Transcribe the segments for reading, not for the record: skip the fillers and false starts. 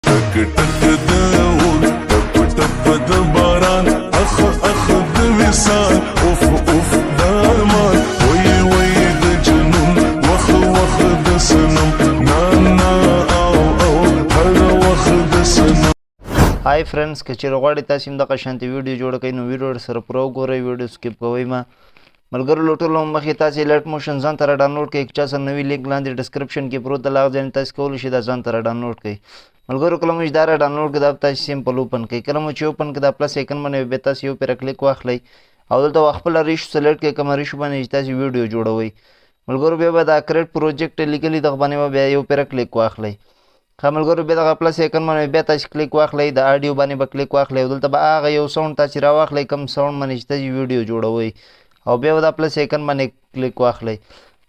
ټک ټک د اور ټپ ټپ د باران اخ اخ د وصال اوف اوف د ارمان وای وای د جنون وخ وخ د سنم نا نا او او هر وخ د سنم. هاي فريندز که چیرې غواړئ تاسې هم دغه شانتې ویډیو جوړه کړئ نو ویډیو سره پوره وګورئ، ویډیو سکیپ کوئ مه. ملګرو له ټولو مخکې تاسې لټ موشن ځان ته را ډاونلوډ کړئ. که چا سره نوي لینک لاندې ډسکرپشن کې پروت ده، له هغه ځای نه تاسې کولی شئ دا ځان ته را ډاونلوډ کړئ. ملګرو کله مو چې دا را ډاونلوډ کړئ دا به تاسې سمپل اوپن کړئ. کله مو چې اوپن کړئ دا پلس ایکن باندې بیا تاسې یو پرې کلیک واخلئ او دلته خپله ریشو سلیکټ کړئ، کومه ریشو باندې چې تاسې ویډیو جوړوئ. ملګرو بیا به دا کریټ پروجیکټ لیکلي دغه باندې به بیا یو پرې کلیک واخلئ. ښه ملګرو بیا دغه پلس ایکن باندې بیا تاسې کلیک واخلئ، د اډیو باندې به کلیک واخلئ او دلته به هغه یو ساوند تاسې راواخلئ کوم ساوند باندې چې تاسې ویډیو جوړوئ او بیا به دا پلس ایکن باندې کلیک واخلئ.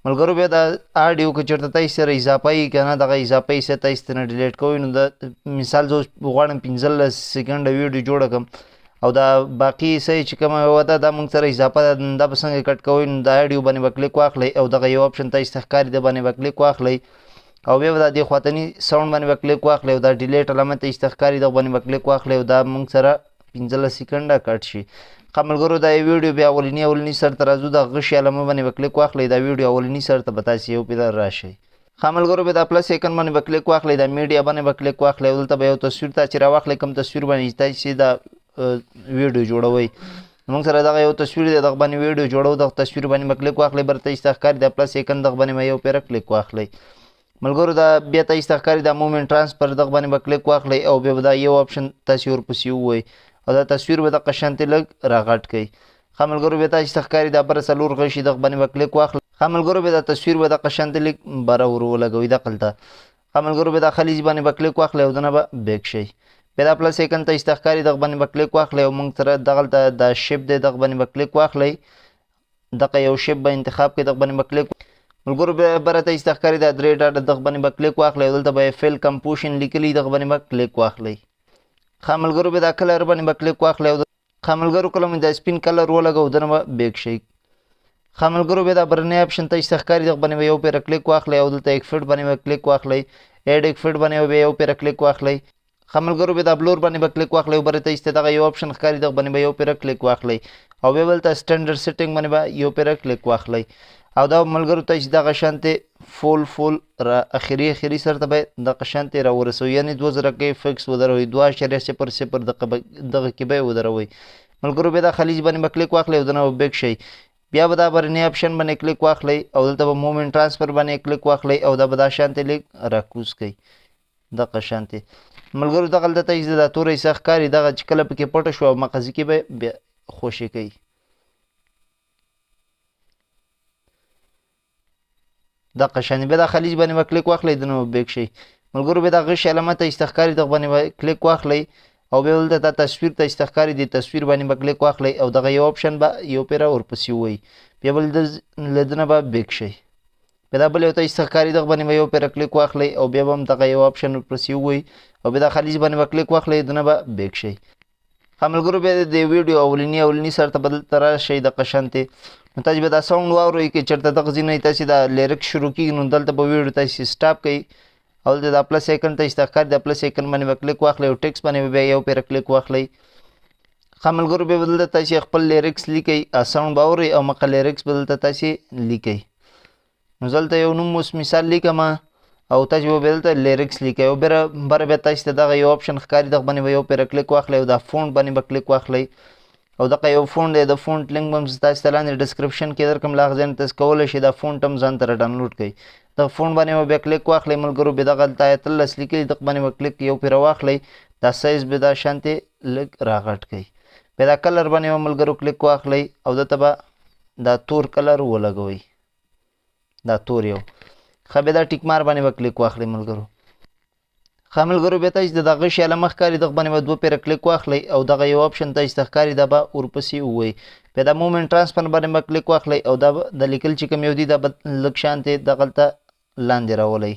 ملګرو بیا دا اډیو که چېرته تاسې سره اضافه یي که نه دغه اضافه حصه تاسې ترې ډیلیټ کوئ نو د مثال زه اوس غواړم 15 سیکنډه ویډیو جوړه کړم او دا باقي حصه چې کومه وه دا موږ سره اضافه ده دا به څنګه کټ کوئ نو د اډیو باندې به کلیک واخلئ او دغه یو اپشن تاسې ته ښکاري د باندې به کلیک واخلئ او بیا به دا دې خواته ساوند باندې به کلیک واخلئ او دا ډیلیټ علامه تاسې ته ښکاري دغه باندې به کلیک واخلئ او دا موږ سره 15 سیکنډه کټ شي. ښه ملګرو دا ویډیو بیا اولني سر ته راځو، د غشي علامه باندې به کلیک واخلئ، دا ویډیو اولني سر ته به تاسې یو پیدا راشئ. ښه ملګرو بیا دا پلس ایکن باندې به کلیک واخلئ، دا میډیا باندې به کلیک واخلئ او دلته به یو تصویر تاسې راواخلئ، کوم تصویر باندې چې تاسې دا ویډیو جوړوئ. موږ سره دغه یو تصویر دی، دغه باندې ویډیو جوړو، دغه تصویر باندې به کلیک واخلئ، بر تاسې ته ښکاري دا پلس ایکن دغه باندې به یو پیره کلیک واخلئ. ملګرو دا بیا تاسې ته ښکاري دا مومنټ ټرانسفر دغه باندې به کلیک واخلئ او بیا به دا یو اپشن تاسې ورپسې ووایئ او دا تصویر به دغه شانتې لږ راغټ کړئ. ښه ملګرو بیا تاسې ته ښکاري دا بره څلور غشي دغه باندې به کلیک واخلئ. ښه ملګرو بیا دا تصویر به دغه شانتې لږ بره ور ولګوئ دقلته. ښه ملګرو بیا دا خلیج باندې به کلیک واخلئ او دنه به بیک شئ. بیا دا پلس ایکن تاسې ته ښکاري دغه باندې به کلیک واخلئ او موږ سره دغلته دا شیپ دی دغه باندې به کلیک واخلئ، دغه یو شیپ به انتخاب کړئ، دغه باندې به کلیک ملګرو بیا بره تاسې ته ښکاري دا درې ډاټه دغه باندې به کلیک واخلئ او دلته به فیل کمپوشن لیکلي دغه باندې به کلیک واخلئ. ښه ملګرو بیا دا کلر باندې به کلیک واخلئ او ښه ملګرو کله مو دا سپین کلر ولګوو دنه به بیک شئ. ښه ملګرو بیا دا برنی اپشن تاسې ته ښکاري دغه باندې به یو پیره کلیک واخلئ او دلته ایکفټ باندې به کلیک واخلئ، ایډ ایکفټ باندې به یو پیره کلیک واخلئ. ښه ملګرو بیا دا بلور باندې به کلیک واخلئ او بره تاسې ته دغه یو اپشن ښکاري دغه باندې به یو پیره کلیک واخلئ او بیا به دلته سټنډرډ سیټینګ باندې به یو پیره کلیک واخلئ او دا ملګرو تاسې دغه شانتې فول را اخري سر ته به دغه شانتې را ورسوئ، یعنې 2000 کې فکس ودروئ، 2.00 دغه کې به یې ودروئ. ملګرو بیا دا خلیج باندې به کلیک واخلئ او دنه به بیک شئ. بیا به دا برنی اپشن باندې کلیک واخلئ او دلته به مومنټ ټرانسفر باندې کلیک واخلئ او دا به دا شانتې لږ راکوز کړئ دغه شانتې. ملګرو دغلته تاسې دا توره حصه ښکاري دغه چې کله پکې پټه شوه او مقصدي کې به بیا خوشې کوئ. دغه شانې بیا دا خلیج باندې به کلیک واخلئ دنه به بیک شئ. ملګرو بیا دا غش علامه تاسې ته ښکاري دغه باندې به کلیک واخلئ او بیا دلته دا تصویر تاسې ته ښکاري دې تصویر باندې به کلیک واخلئ او دغه یو اپشن به یو پیره ورپسې ووایي، بیا به له دنه به بیک شئ. بیا دا بل یو تاسې ته ښکاري دغه باندې به یو پیره کلیک واخلئ او بیا به هم دغه یو اپشن ورپسې ووایي او بیا دا خلیج باندې به کلیک واخلئ دنه به بیک شئ. ښه ملګرو بیا د ویډیو اولني سر ته به دلته راشئ دغه شانتې نو تاسې به دا ساوند واورئ که چېرته دغه ځای نه تاسې دا لیرکس شروع کېږي نو دلته به ویډیو تاسې سټاپ کوئ او دلته دا پلس ایکن تاسې ته ښکاري دا پلس ایکن باندې به کلیک واخلئ او ټیکس باندې به بیا یو پیره کلیک واخلئ. ښه ملګرو بیا به دلته تاسې خپل لیرکس لیکئ، ساوند به اورئ او مقه لیرکس به دلته تاسې لیکئ. نو زه دلته یو نوم اوس مثال لیکم او تاسې به بیا دلته لیرکس لیکئ او بره بیا تاسې ته دغه یو اپشن ښکاري دغه باندې به یو پیره کلیک واخلئ او دا فونټ باندې به کلیک واخلئ او دغه یو فونټ دی د فونټ لینک به هم تاسې ته لاندې ډسکرپشن کې درکړم، له هغه ځای نه تاسې کولی شئ دا فونټ هم ځان ته را ډاونلوډ کړئ. دغه فونټ باندې به بیا کلیک واخلئ ملګرو بیا دغه هلته آیت الله لیکلي دغه باندې به کلیک یو پیره واخلئ، دا سایز به دا شانتې لږ راغټ کړئ. بیا دا کلر باندې به ملګرو کلیک واخلئ او دلته به دا تور کلر ولګوئ، دا تور یو. ښه بیا دا ټیک مار باندې به کلیک واخلئ ملګرو. ښه ملګرو بیا تاسې د دغه شي علامه ښکاري دغه باندې به 2 پیره کلیک واخلئ او دغه یو اپشن تاسې ته ښکاري دا به ورپسې ووایي. بیا دا مومنټ ټرانسفر باندې به کلیک واخلئ او دا به د لیکل چې کوم یو دي دا به لږ شانتې دغلته لاندې راولئ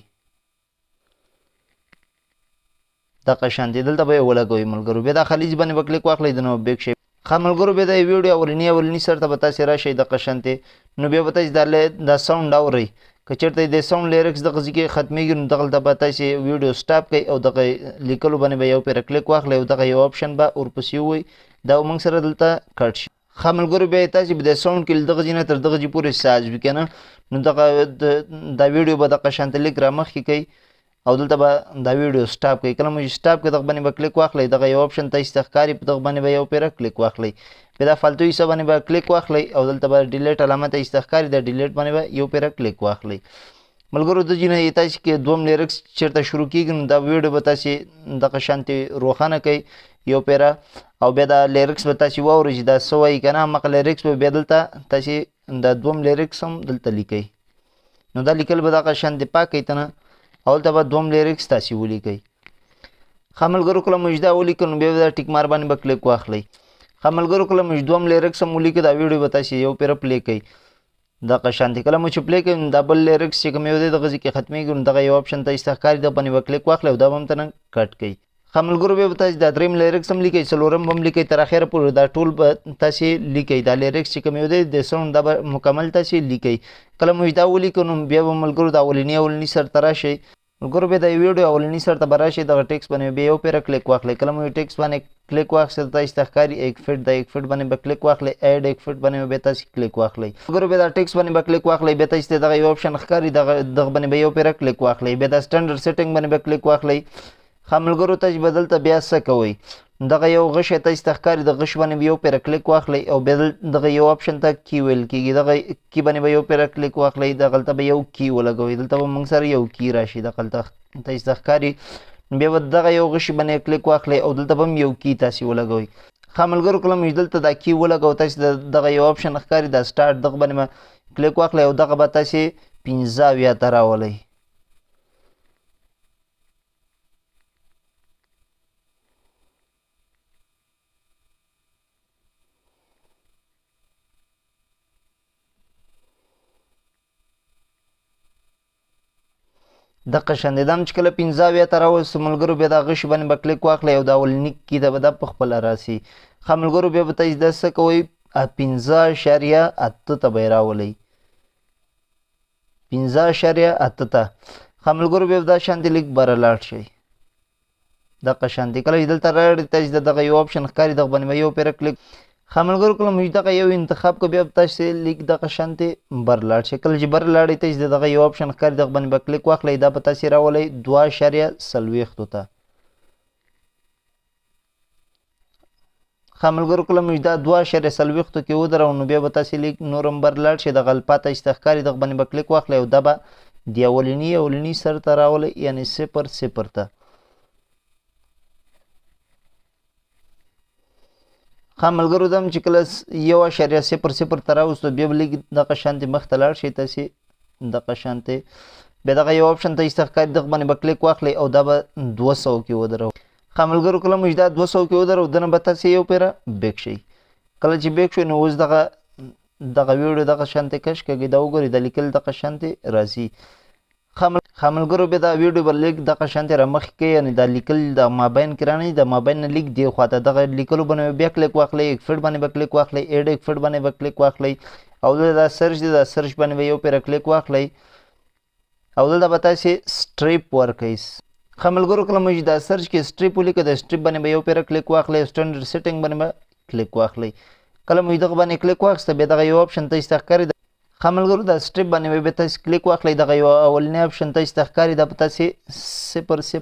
دغه شانتې دلته به یې ولګوئ ملګرو. بیا دا خلیج باندې به کلیک واخلئ دنه به بیک شئ. ښه ملګرو بیا د ویډیو اولني سر ته به تاسې راشئ دغه شانتې نو بیا به تاسې دا ساوند اورئ که چېرته د ساوند لیرکس دغه ځای کې ختمیږي نو دغلته به تاسې ویډیو سټاپ کوئ او دغه لیکلو باندې به یو پیره کلیک واخلئ او دغه یو آپشن به ورپسې ووایي دا موږ سره دلته کټ شي. ښه ملګرو بیا تاسې به د ساوند کې له دغه ځای نه تر دغه ځای پورې ساز وي که نه نو دغه دا ویډیو به دغه شانته لیک رامخکې کوي او دلته به دا ویډیو سټاپ کوي. کله مو چې سټاپ کوي دغه باندې به کلیک واخلئ دغه یو آپشن تاسې ته ښکاري په دغه باندې به یو پیره کلیک واخلئ بیا دا فالتو حصه باندې به کلیک واخلئ او دلته به ډیلیټ علامه تاسې ته ښکاري د ډیلیټ باندې به یو پیره کلیک واخلئ. ملګرو د ځای نه تاسې کې دوم لیرکس چېرته شروع کېږي نو دا ویډیو به تاسې دغه شانتې روښانه کوئ یو پیره او بیا دا لیرکس به تاسې واورئ چې دا څه وایي که نه همغه لیرکس به بیا دلته تاسې دا دوم لیرکس هم دلته لیکئ نو دا لیکل به دغه شانتې پاکئ ته نه او دلته به دوم لیرکس تاسې ولیکئ. ښه ملګرو کله مو چې دا ولیکل نو بیا به دا ټیک مار باندې به کلیک واخلئ. ښه ملګرو کله مو چې دوم لیرکس هم ولیکئ دا ویډیو به تاسې یو پیره پلی کوئ دغه شانتې کله مو چې پلی کوئ نو دا بل لیرکس چې کوم یو دی دغه ځای کې ختمیږي نو دغه یو آپشن تاسې ته ښکاري دغه باندې به کلیک واخلئ او دا به هم ته نه کټ کوئ. ښه ملګرو بیا به تاسې دا دریم لیرکس هم لیکئ څلورم به هم لیکئ تر اخره پورې دا ټول به تاسې لیکئ دا لیرکس چې کوم یو دی د ساوند دا به مکمل تاسې لیکئ. کله مو چې دا ولیکو نو بیا به ملګرو د اولني سر ته راشئ ملګرو بیا د ویډیو اولني سر ته به راشئ دغه ټیکس باندې بیا یو پیره کلیک واخلئ. کله مو ټیکس باندې کلیک واخیست تاسې ته ښکاري ایک فټ د ایک فټ باندې به کلیک واخلئ ایډ ایک فټ باندې بیا تاسې کلیک واخلئ. ملګرو بیا دا ټیکس باندې به کلیک واخلئ بیا تاسې ته دغه یو آپشن ښکاري دغه باندې به یو پیره کلیک واخلئ بیا دا سټنډرډ سیټینګ باندې به کلیک واخلئ. ښه ملګرو تاسې به دلته بیا څه کوئ دغه یو غشی تاسې ته ښکاري د غش باندې به یو پیره کلیک واخلئ او بیا دغه یو آپشن ته کی ویل کېږي دغه کی باندې به یو پیره کلیک واخلئ دغلته به یو کی ولګوئ دلته به موږ سره یو کی راشي دغلته تاسې ته ښکاري بیا به دغه یو غشي باندې کلیک واخلئ او دلته به هم یو کی تاسې ولګوئ. ښه ملګرو کله مو چې دلته دا کی ولګوئ تاسې دغه یو آپشن ښکاري دا سټارټ دغه باندې به کلیک واخلئ او دغه به تاسې 15 ته راولئ. دغه شانې دا هم چې کله 15 ته راوستو ملګرو بیا د غشي باندې به کلیک واخلئ او دا اولني کې ده به دا په خپله راسي. ښه ملګرو بیا به تاسې دا څه کوئ 15.8 ته به یې راولئ 15.8 ته. ښه ملګرو بیا به دا شانتې لیک بره لاړ شئ دغه شانتې کله چې دلته راړئ تاسې ته دغه یو آپشن ښکاري دغه باندې به یو پیره کلیک. ښه ملګرو کله مو چې دغه یو انتخاب کړو بیا به تاسې لیک دغه شانتې بر لاړ شئ. کله چې بر لاړئ تاسې د دغه یو آپشن ښکاري دغه باندې به کلیک واخلئ دا به تاسې راولئ 2.40 ته. ښه ملګرو کله مو چې دا 2.40 کې ودرو نو بیا به تاسې لیک نور هم بر لاړ شئ دغه الفا تاسې ته ښکاري دغه باندې به کلیک واخلئ او دا به د اولني سر ته راولئ یعنې 0 ته. ښه ملګرو دا هم چې کله 1.00 ته راوستو بیا به لیک دغه شانتې مخ ته لاړ شئ تاسې دغه شانتې بیا دغه یو آپشن تاسې ته ښکاري دغه باندې به کلیک واخلئ او دا به 200 کې ودرو. ښه ملګرو کله مو چې دا 200 کې ودرو دنه به تاسې یو پیره بیک شئ. کله چې بیک شئ نو اوس دغه ویډیو دغه شانتې کش کېږي دا وګورئ دا لیکل دغه شانتې راځي. ښه ملګرو بیا دا ویډیو به لیک دغه شانتې رامخکې کوي یعنې دا لیکل د مابین کې رانه د مابین نه لیک دې خواته دغه لیکلو باندې بیا کلیک واخلئ ایک فټ باندې به کلیک واخلئ ایډ ایک فټ باندې به کلیک واخلئ او دلته دا سرچ دی دا سرچ باندې به یو پیره کلیک واخلئ او دلته به تاسې سټریپ ورکئ. ښه ملګرو کله مو چې دا سرچ کې سټریپ ولیکه د سټریپ باندې به یو پیره کلیک واخلئ سټنډرډ سیټینګ باندې به کلیک واخلئ. کله مو چې دغه باندې کلیک واخیسته بیا دغه یو آپشن تاسې ته ښکاري ښه ملګرو دا سټریپ باندې به تاسې کلیک واخلئ دغه یو اولنی آپشن تاسې ته ښکاري دا به تاسې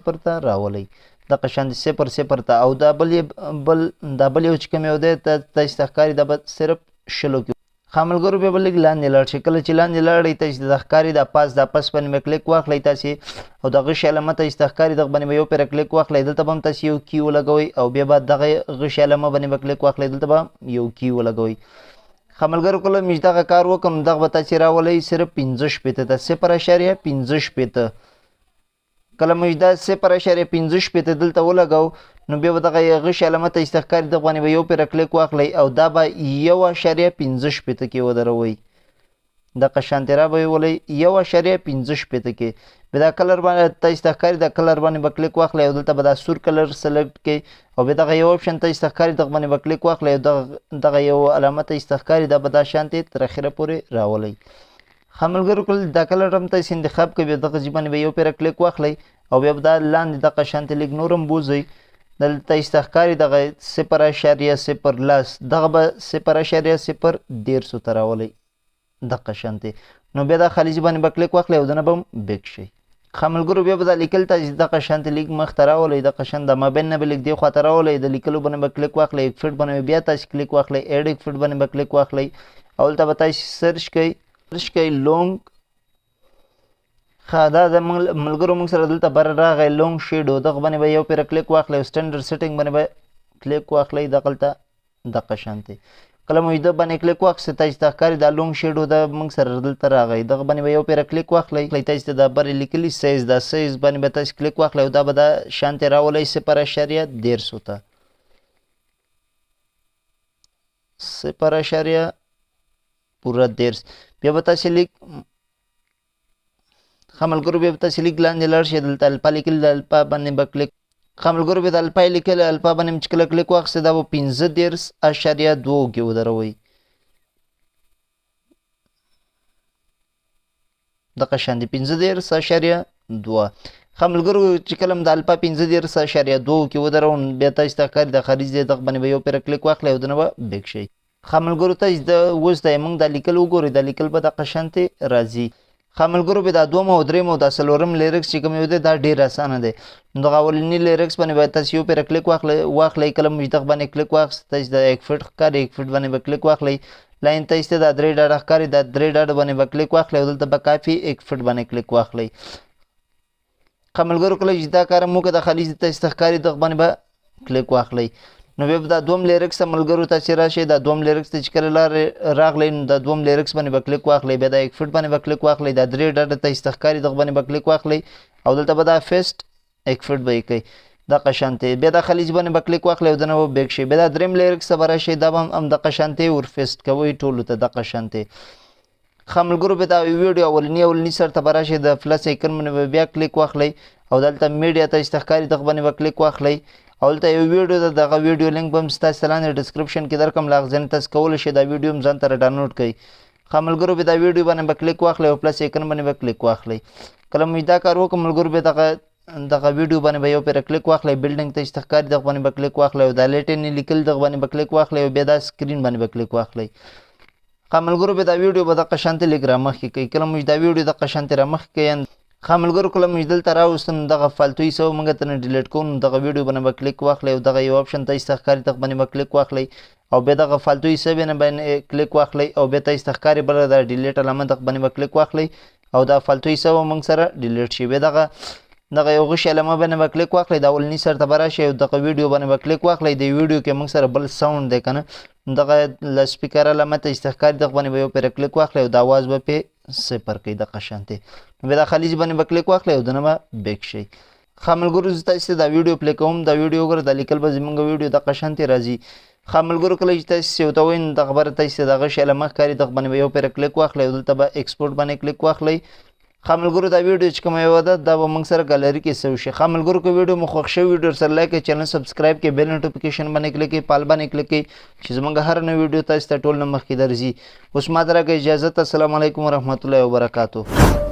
0 ته راولئ دغه شانتې 0 ته او دا بل یو چې کوم یو دی تاسې ته ښکاري دا به صرف 0 کې. ښه ملګرو بیا به لږ لاندې لاړ شئ. کله چې لاندې لاړئ تاسې ته ښکاري دا پاس باندې به کلیک واخلئ تاسې او د غشي علامه تاسې ته ښکاري دغه باندې به یو پیره کلیک واخلئ دلته به هم تاسې یو کی ولګوئ او بیا به دغه غشي علامه باندې به کلیک واخلئ دلته به یو کی ولګوئ. ښه ملګرو کله مې چې دغه کار وکړم دغه به تاسې راولئ صرف 15 ته 0.15. کله مو چې دا 0.15 دلته ولګو نو بیا به دغه غشي علامه تاسې ته ښکاري دغه باندې به یو پیره کلیک واخلئ او دا به 1.15 کې ودروئ دغه شانتې را به یې ولئ 1.15 کې بیا دا کلر باندې تاسې ته ښکاري دا کلر باندې به کلیک واخلئ او دلته به دا سور کلر سلیکټ کړئ او بیا دغه یو آپشن تاسې ته ښکاري دغه باندې به کلیک واخلئ او دغه یو علامه تاسې ته ښکاري دا به دا شانتې تر اخره پورې راولئ. ملګرو کله دا کله هم تاسې انتخاب کوئ دغه ځای باندې به یو پیره کلیک واخلئ او بیا به دا لاندې دغه شانتې لږ نور هم بوځئ دلته ایسته ښکاري دغه 0.0 دغه به 0.0 ته راولئ دغه شانتې نو بیا دا خالي ځای باندې به کلیک واخلئ او دنه به هم بیک شئ. ښه ملګرو بیا به دا لیکل تاسې دغه شانتې لږ مخته راولئ دغه شان د مابین نه به لږ دې خواته راولئ د لیکلو باندې به کلیک واخلئ ایکفټ باندې بیا تاسې کلیک واخلئ ایډ ایکفټ باندې به کلیک واخلئ او دلته به تاسې سرچ کوئ لونګ. ښه دا د ملګرو موږ سره دلته بر راغی لونګ شیډو دغه باندې به یو پیره کلیک واخلئ او سټنډرډ سیټینګ باندې به کلیک واخلئ دغلته دغه شانتې کله مو د باندې کلیک واخیستئ تاسې ته ښکاري دا لونګ شیډو د موږ سره دلته راغی دغه باندې به یو پیره کلیک واخلئ تاسې ته دا برې لیکلي سایز دا سایز باندې به تاسې کلیک واخلئ او دا به دا شانتې راولئ 0.13 ته 0.13 بیا به تاسې لیک ښه ملګرو بیا به تاسې لیک لاندې لاړ شئ دلته الفا لیکلي د الفا باندې به کلیک ښه ملګرو بیا د الفا یې لیکلي الفا باندې چې کله کلیک واخیستئ دا به 15.2 کې ودروئ دغه شانتې 15.2. ښه ملګرو چې کله هم د الفا 15.2 کې ودروم بیا تاسې ته ښکاري د خارج دی دغه باندې به یو پیره کلیک واخلئ او دنه به بیک شئ. ښه ملګرو تاسې د اوس د موږ دا لیکل وګورئ دا لیکل به دغه شانتې راځي. ښه ملګرو بیا دا دوم او درېم او دا څلورم لیرکس چې کوم یو دی دا ډېر اسانه دی نو دغه اولني لیرکس باندې باید تاسې یو پیره کلیک واخلئ کله مو دغه باندې کلیک واخیست تاسې د ایکفټ ښکاري ایکفټ باندې به کلیک واخلئ لاین تاسې ته دا 3 ډاډه ښکاري دا 3 ډاډه باندې به کلیک واخلئ او دلته به کافي ایکفټ باندې کلیک واخلئ. ښه ملګرو کله چې دا کار هم وکړه د خالي تاسې ته ښکاري دغه باندې به کلیک واخلئ نو بیا به دا دوم لیرکس ته ملګرو تاسې راشئ دا دوم لیرکس ته چې کله راغلی نو دا دوم لیرکس باندې به کلیک واخلئ بیا دا ایکفټ باندې به کلیک واخلئ دا 3 ډاډه تاسې ته ښکاري دغه باندې به کلیک واخلئ او دلته به دا فیسټ ایکفټ به یې کوئ دغه شانتې بیا دا خلیج باندې به کلیک واخلئ او دنه به بیک شئ بیا دا درېم لیرکس ته به راشئ دا به هم دغه شانتې ور فیسټ کوئ ټولو ته دغه شانتې. ښه ملګرو بیا دا ویډیو اولني سر ته به راشئ د پلس ایکن باندې به بیا کلیک واخلئ او دلته میډیا تاسې ته ښکاري دغه باندې به کلیک واخلئ او دلته یو ویډیو ده دغه ویډیو لینک به هم ستاسې لاندې ډسکرپشن کې درکړم له هغه ځای نه تاسې کولی شئ دا ویډیو هم ځان ته راډاونلوډ کړئ. ښه ملګرو بیا دا ویډیو باندې به کلیک واخلئ او پلس ایکن باندې به کلیک واخلئ کله مو دا کار وکړم ملګرو بیا دغه ویډیو باندې به یو پیره کلیک واخلئ بلډینګ تاسې ته ښکاري دغه باندې به کلیک واخلئ او دا لیټن یې لیکل دغه باندې به کلیک واخلئ او بیا دا سکرین باندې به کلیک واخلئ. ښه ملګرو بیا دا ویډیو به دغه شانتې لږ رامخکې کوي کله مو دا ویډیو دغه شانتې رامخکې کوي ښه ملګرو کله مو دلته راوستو نو دغه فالتوي څه موږ ته نه ډیلیټ کوو نو دغه ویډیو باندې به کلیک واخلئ او دغه یو آپشن تاسې ته ښکاري دغه باندې به کلیک واخلئ او بیا دغه فالتوي څه باندې کلیک واخلئ او بیا تاسې ته ښکاري بله دا ډیلیټ علامه دغه باندې به کلیک واخلئ او دا فالتوي څه به موږ سره ډیلیټ شي بیا دغه یو غشي علامه باندې به کلیک واخلئ د اولني سر ته به راشئ او دغه ویډیو باندې به کلیک واخلئ د ویډیو کې موږ سره بل ساوند دی که نه دغه له سپیکر علامه ته چې ښکاري دغه باندې به یو پیره کلیک واخلئ او د اواز به پې صفر کوي دغه شانتې نو بیا دا خلیج باندې به کلیک واخلئ او دنه به بیک شئ. ښه ملګرو زه تاسې ته دا ویډیو پلی کوم دا ویډیو وګوره دا لیکل به زموږ ویډیو دغه شانتې راځي. ښه ملګرو کله چې تاسې سیو ته وایي نو دغه بره تاسې ته دغه شی علامه ښکاري دغه باندې به یو پیره کلیک واخلئ او دلته به ایکسپورټ باندې کلیک واخلئ. ښه ملګرو دا ویډیو چې کومه یوه ده دا به موږ سره ګالري کې سیو شي. ښه ملګرو که ویډیو مو خوښ شوي ویډیو سره لایک کړئ چینل سبسکرایب کړئ بیل نوټیفیکیشن باندې کلیک کړئ پال باندې کلیک کړئ چې زموږ هر نوې ویډیو تاسې ته ټول نه مخکې درځي. اوس ما ته راکړئ اجازت السلام علیکم ورحمت الله وبرکاتو.